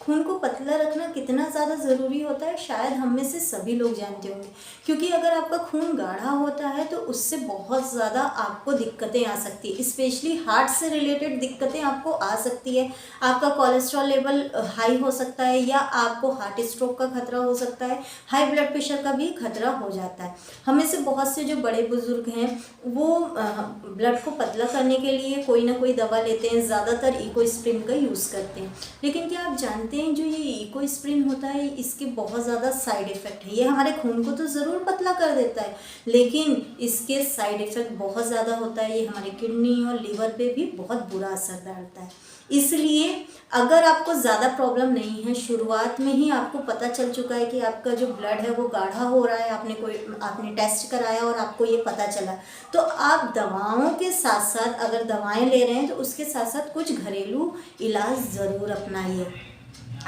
खून को पतला रखना कितना ज़्यादा ज़रूरी होता है शायद हम में से सभी लोग जानते होंगे, क्योंकि अगर आपका खून गाढ़ा होता है तो उससे बहुत ज़्यादा आपको दिक्कतें आ सकती है, स्पेशली हार्ट से रिलेटेड दिक्कतें आपको आ सकती है। आपका कोलेस्ट्रॉल लेवल हाई हो सकता है या आपको हार्ट स्ट्रोक का खतरा हो सकता है, हाई ब्लड प्रेशर का भी खतरा हो जाता है। हमें से बहुत से जो बड़े बुजुर्ग हैं वो ब्लड को पतला करने के लिए कोई ना कोई दवा लेते हैं, ज़्यादातर इकोस्प्रिन का यूज़ करते हैं। लेकिन क्या आप जानते हैं जो ये इकोस्प्रिन होता है इसके बहुत ज़्यादा साइड इफ़ेक्ट है। ये हमारे खून को तो ज़रूर पतला कर देता है लेकिन इसके साइड इफ़ेक्ट बहुत ज़्यादा होता है। ये हमारी किडनी और लीवर पे भी बहुत बुरा असर डालता है। इसलिए अगर आपको ज़्यादा प्रॉब्लम नहीं है, शुरुआत में ही आपको पता चल चुका है कि आपका जो ब्लड है वो गाढ़ा हो रहा है, आपने टेस्ट कराया और आपको ये पता चला, तो आप दवाओं के साथ साथ, अगर दवाएं ले रहे हैं तो उसके साथ साथ कुछ घरेलू इलाज ज़रूर अपनाइए।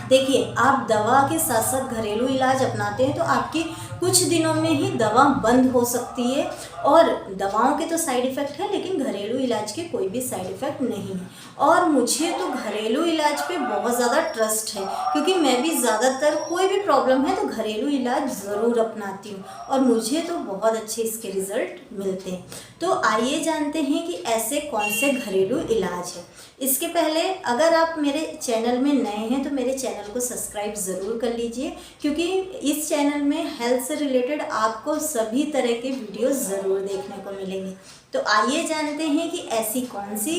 देखिए, आप दवा के साथ साथ घरेलू इलाज अपनाते हैं तो आपकी कुछ दिनों में ही दवा बंद हो सकती है, और दवाओं के तो साइड इफ़ेक्ट है लेकिन घरेलू इलाज के कोई भी साइड इफ़ेक्ट नहीं है। और मुझे तो घरेलू इलाज पे बहुत ज़्यादा ट्रस्ट है, क्योंकि मैं भी ज़्यादातर कोई भी प्रॉब्लम है तो घरेलू इलाज ज़रूर अपनाती हूँ और मुझे तो बहुत अच्छे इसके रिज़ल्ट मिलते हैं। तो आइए जानते हैं कि ऐसे कौन से घरेलू इलाज हैं। इसके पहले अगर आप मेरे चैनल में नए हैं तो मेरे चैनल को सब्सक्राइब ज़रूर कर लीजिए, क्योंकि इस चैनल में हेल्थ से रिलेटेड आपको सभी तरह के वीडियोस ज़रूर देखने को मिलेंगे। तो आइए जानते हैं कि ऐसी कौन सी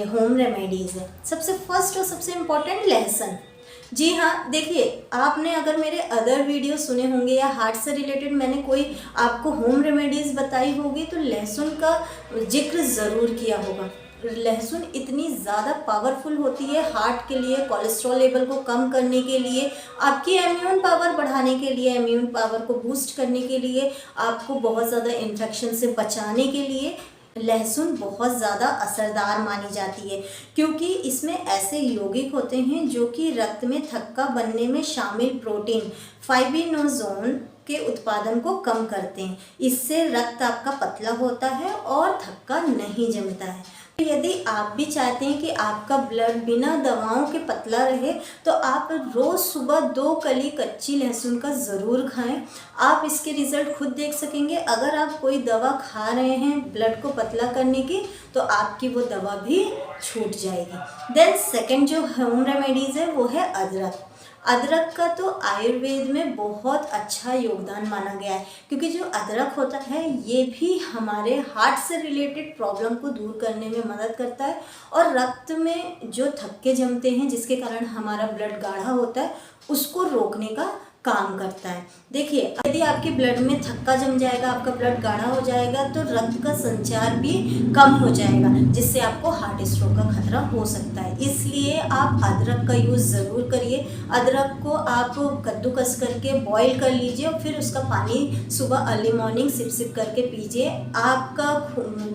होम रेमेडीज़ है। सबसे फर्स्ट और सबसे इम्पॉर्टेंट, लहसुन। जी हाँ, देखिए, आपने अगर मेरे अदर वीडियो सुने होंगे या हार्ट से रिलेटेड मैंने कोई आपको होम रेमेडीज़ बताई होगी तो लहसुन का जिक्र ज़रूर किया होगा। लहसुन इतनी ज़्यादा पावरफुल होती है हार्ट के लिए, कोलेस्ट्रॉल लेवल को कम करने के लिए, आपकी इम्यून पावर बढ़ाने के लिए, इम्यून पावर को बूस्ट करने के लिए, आपको बहुत ज़्यादा इन्फेक्शन से बचाने के लिए लहसुन बहुत ज़्यादा असरदार मानी जाती है, क्योंकि इसमें ऐसे यौगिक होते हैं जो कि रक्त में थक्का बनने में शामिल प्रोटीन फाइब्रिनोजोन के उत्पादन को कम करते हैं। इससे रक्त आपका पतला होता है और थक्का नहीं जमता है। यदि आप भी चाहते हैं कि आपका ब्लड बिना दवाओं के पतला रहे तो आप रोज़ सुबह 2 कली कच्ची लहसुन का ज़रूर खाएं। आप इसके रिज़ल्ट खुद देख सकेंगे। अगर आप कोई दवा खा रहे हैं ब्लड को पतला करने की तो आपकी वो दवा भी छूट जाएगी। देन सेकंड जो होम रेमेडीज़ है वो है अदरक। अदरक का तो आयुर्वेद में बहुत अच्छा योगदान माना गया है, क्योंकि जो अदरक होता है ये भी हमारे हार्ट से रिलेटेड प्रॉब्लम को दूर करने में मदद करता है और रक्त में जो थक्के जमते हैं जिसके कारण हमारा ब्लड गाढ़ा होता है उसको रोकने का काम करता है। देखिए, यदि आपके ब्लड में थक्का जम जाएगा, आपका ब्लड गाढ़ा हो जाएगा तो रक्त का संचार भी कम हो जाएगा, जिससे आपको हार्ट स्ट्रोक का खतरा हो सकता है। इसलिए आप अदरक का यूज़ ज़रूर करिए। अदरक को आप कद्दूकस करके बॉईल कर लीजिए और फिर उसका पानी सुबह अर्ली मॉर्निंग सिप सिप करके पीजिए। आपका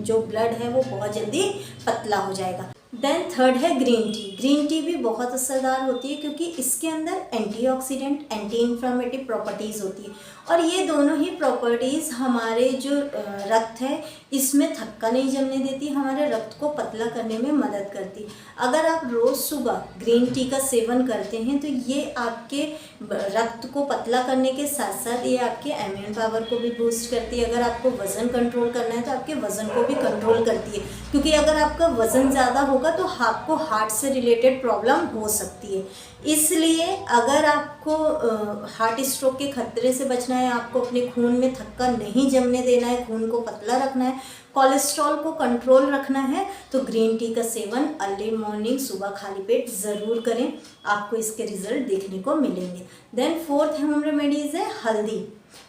जो ब्लड है वो बहुत जल्दी पतला हो जाएगा। देन थर्ड है ग्रीन टी। ग्रीन टी भी बहुत असरदार होती है क्योंकि इसके अंदर एंटीऑक्सीडेंट, एंटी इन्फ्लेमेटरी प्रॉपर्टीज़ होती है और ये दोनों ही प्रॉपर्टीज़ हमारे जो रक्त है इसमें थक्का नहीं जमने देती, हमारे रक्त को पतला करने में मदद करती। अगर आप रोज़ सुबह ग्रीन टी का सेवन करते हैं तो ये आपके रक्त को पतला करने के साथ साथ ये आपके इम्यून पावर को भी बूस्ट करती है। अगर आपको वज़न कंट्रोल करना है तो आपके वज़न को भी कंट्रोल करती है, क्योंकि अगर आपका वज़न ज़्यादा होगा तो आपको हार्ट से रिलेटेड प्रॉब्लम हो सकती है। इसलिए अगर आपको हार्ट स्ट्रोक के खतरे से बचना है, आपको अपने खून में थक्का नहीं जमने देना है, खून को पतला रखना है, कोलेस्ट्रॉल को कंट्रोल रखना है, तो ग्रीन टी का सेवन अर्ली मॉर्निंग सुबह खाली पेट ज़रूर करें। आपको इसके रिजल्ट देखने को मिलेंगे। देन फोर्थ होम रेमेडीज़ है हल्दी।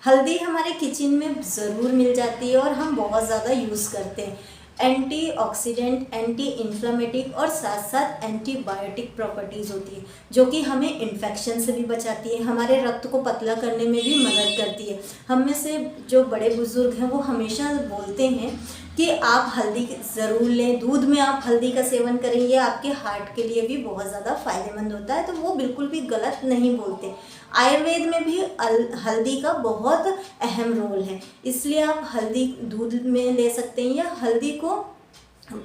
हल्दी हमारे किचन में ज़रूर मिल जाती है और हम बहुत ज़्यादा यूज़ करते हैं। एंटीऑक्सीडेंट, एंटी इन्फ्लेमेटरी और साथ साथ एंटीबायोटिक प्रॉपर्टीज़ होती है जो कि हमें इन्फेक्शन से भी बचाती है, हमारे रक्त को पतला करने में भी मदद करती है। हम में से जो बड़े बुजुर्ग हैं वो हमेशा बोलते हैं कि आप हल्दी ज़रूर लें, दूध में आप हल्दी का सेवन करें, ये आपके हार्ट के लिए भी बहुत ज़्यादा फ़ायदेमंद होता है, तो वो बिल्कुल भी गलत नहीं बोलते। आयुर्वेद में भी हल्दी का बहुत अहम रोल है, इसलिए आप हल्दी दूध में ले सकते हैं या हल्दी को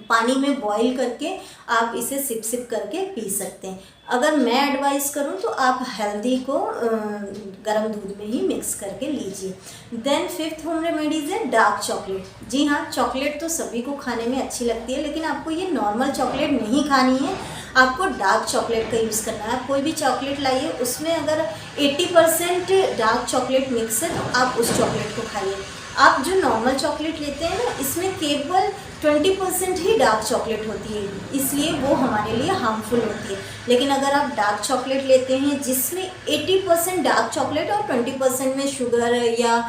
पानी में बॉईल करके आप इसे सिप सिप करके पी सकते हैं। अगर मैं एडवाइस करूं तो आप हल्दी को गर्म दूध में ही मिक्स करके लीजिए। देन फिफ्थ होम रेमेडीज़ है डार्क चॉकलेट। जी हाँ, चॉकलेट तो सभी को खाने में अच्छी लगती है, लेकिन आपको ये नॉर्मल चॉकलेट नहीं खानी है, आपको डार्क चॉकलेट का यूज़ करना है। आप कोई भी चॉकलेट लाइए, उसमें अगर 80% डार्क चॉकलेट मिक्स है तो आप उस चॉकलेट को खाइए। आप जो नॉर्मल चॉकलेट लेते हैं ना, इसमें केवल 20% ही डार्क चॉकलेट होती है, इसलिए वो हमारे लिए हार्मफुल होती है। लेकिन अगर आप डार्क चॉकलेट लेते हैं जिसमें 80% डार्क चॉकलेट और 20% में शुगर या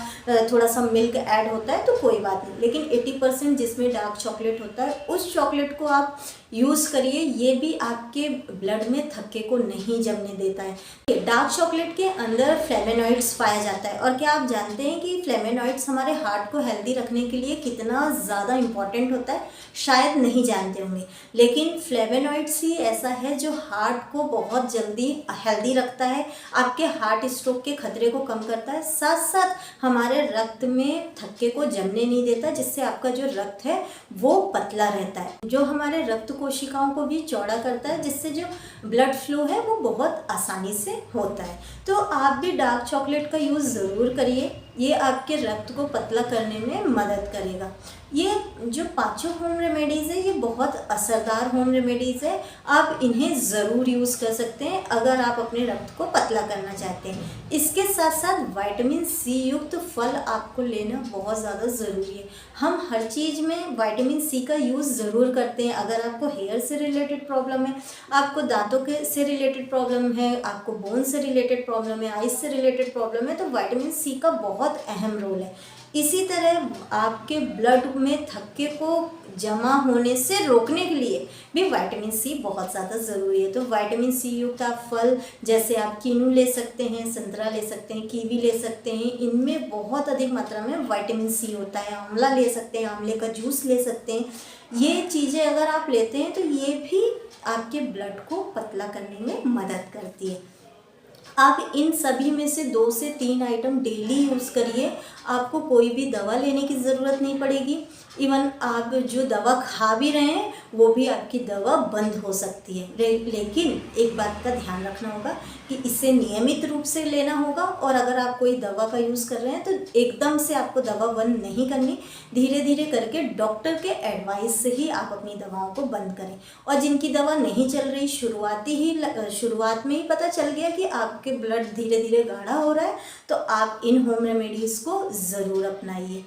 थोड़ा सा मिल्क ऐड होता है तो कोई बात नहीं, लेकिन 80% जिसमें डार्क चॉकलेट होता है उस चॉकलेट को आप यूज़ करिए। ये भी आपके ब्लड में थक्के को नहीं जमने देता है। डार्क चॉकलेट के अंदर फ्लेवोनॉइड्स पाया जाता है, और क्या आप जानते हैं कि फ्लेवोनॉइड्स हमारे हार्ट को हेल्दी रखने के लिए कितना ज़्यादा इंपॉर्टेंट होता है? शायद नहीं जानते होंगे, लेकिन फ्लेवोनॉइड्स ही ऐसा है जो हार्ट को बहुत जल्दी हेल्दी रखता है, आपके हार्ट स्ट्रोक के खतरे को कम करता है, साथ साथ हमारे रक्त में थक्के को जमने नहीं देता, जिससे आपका जो रक्त है वो पतला रहता है, जो हमारे रक्त कोशिकाओं को भी चौड़ा करता है, जिससे जो ब्लड फ्लो है वो बहुत आसानी से होता है। तो आप भी डार्क चॉकलेट का यूज़ ज़रूर करिए, ये आपके रक्त को पतला करने में मदद करेगा। ये जो पांचों होम रेमेडीज़ है ये बहुत असरदार होम रेमेडीज़ है, आप इन्हें ज़रूर यूज़ कर सकते हैं अगर आप अपने रक्त को पतला करना चाहते हैं। इसके साथ साथ विटामिन सी युक्त फल आपको लेना बहुत ज़्यादा ज़रूरी है। हम हर चीज़ में विटामिन सी का यूज़ ज़रूर करते हैं। अगर आपको हेयर से रिलेटेड प्रॉब्लम है, आपको दांतों के से रिलेटेड प्रॉब्लम है, आपको बोन से रिलेटेड प्रॉब्लम है, आइज से रिलेटेड प्रॉब्लम है, तो विटामिन सी का बहुत अहम रोल है। इसी तरह आपके ब्लड में थक्के को जमा होने से रोकने के लिए भी विटामिन सी बहुत ज़्यादा ज़रूरी है। तो विटामिन सी युक्त आप फल जैसे आप कीनू ले सकते हैं, संतरा ले सकते हैं, कीवी ले सकते हैं, इनमें बहुत अधिक मात्रा में विटामिन सी होता है। आंवला ले सकते हैं, आंवले का जूस ले सकते हैं। ये चीज़ें अगर आप लेते हैं तो ये भी आपके ब्लड को पतला करने में मदद करती है। आप इन सभी में से 2 से 3 आइटम डेली यूज़ करिए, आपको कोई भी दवा लेने की ज़रूरत नहीं पड़ेगी। इवन आप जो दवा खा भी रहे हैं वो भी आपकी दवा बंद हो सकती है। लेकिन एक बात का ध्यान रखना होगा कि इसे नियमित रूप से लेना होगा, और अगर आप कोई दवा का यूज़ कर रहे हैं तो एकदम से आपको दवा बंद नहीं करनी, धीरे धीरे करके डॉक्टर के एडवाइस से ही आप अपनी दवाओं को बंद करें। और जिनकी दवा नहीं चल रही, शुरुआत में ही पता चल गया कि आपके ब्लड धीरे धीरे गाढ़ा हो रहा है, तो आप इन होम रेमेडीज़ को ज़रूर अपनाइए,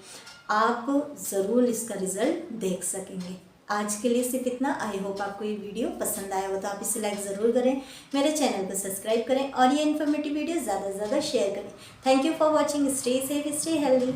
आप ज़रूर इसका रिज़ल्ट देख सकेंगे। आज के लिए सिर्फ इतना। आई होप आपको ये वीडियो पसंद आया हो तो आप इसे लाइक ज़रूर करें, मेरे चैनल को सब्सक्राइब करें और ये इन्फॉर्मेटिव वीडियो ज़्यादा से ज़्यादा शेयर करें। Thank you for watching. Stay safe, stay healthy.